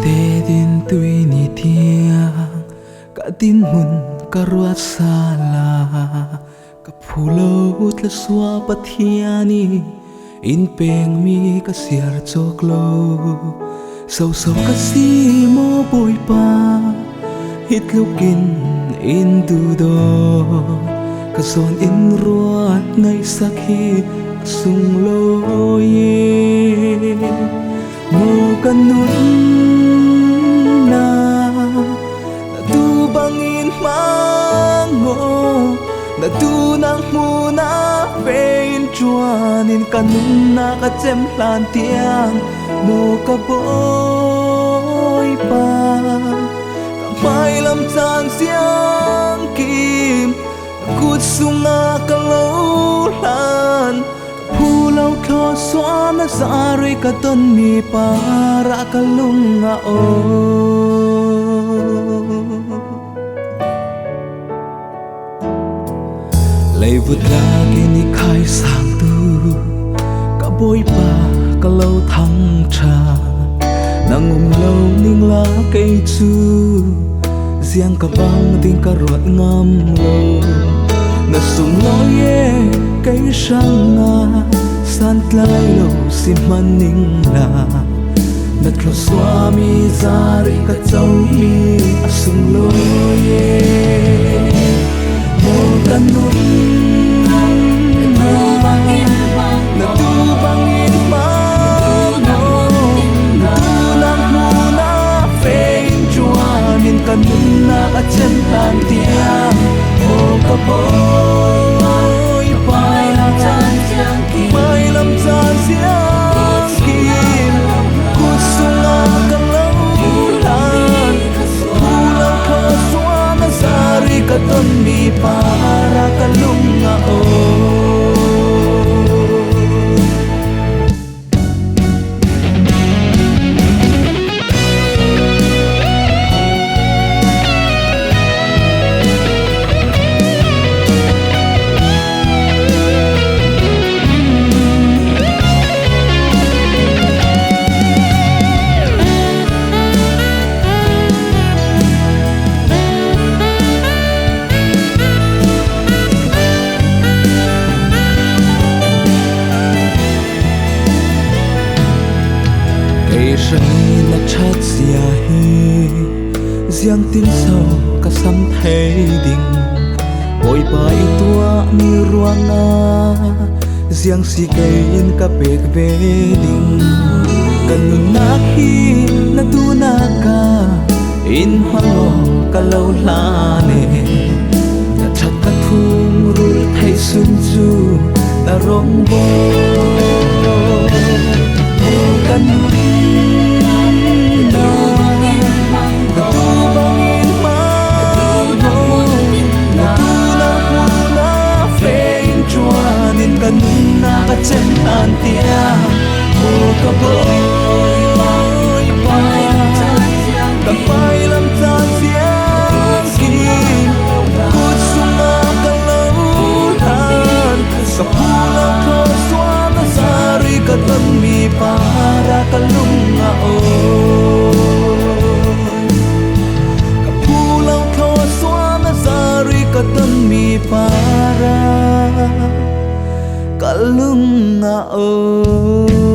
tê din tui ni thiang cả tin mun cả ruat sala cả phulo tla suwa pathiani in peng mi ka siar choklo sau sau ka si mo boy pa hit lukin in du do ka son in ruat ngai sakhi sung lo ye mo kanun na tu bangin mango na tu nang muna vein chuanin kanun na ka chem hlan tiang mo ka boy pa ka mai lam chan siang kim kut sunga ka lo hlan pu lo kho swa na sari ka ton mi para ka lunga o lấy vượt ra cái ni khai sang tu cả bôi pa cả lâu thăng trà nang lâu ning lá cây chu riêng cả băng tiếng cả ruột ngâm lâu na sung lo ye cây sang nga san lai lâu sim man ning la na tlo swami zari ka chau hi asung lo ye mo kanun kanun na ka chem tan tiang o ka boy pai lam chan siang ki mai lam chan siang ki ku sunga ka lo lan pulang ka suana sari ka ton mi para ka lunga o na chat sia hi riêng tin sâu ka sam thei ding oi pai tua mi ruanga riêng si kai in ka pek ve ding kan na hi na tu na ka in hango ka lo la ne na chat ka thung rul thei sun chu na rong bo kan kanun na ka chem tan tiang o ka boy pai ka pai lam chan siang ki kut sunga ka lo tan ka pulang ko swa na sari ka ton mi para ka lunga o ka pulang ko swa na sari ka ton mi para kalunga o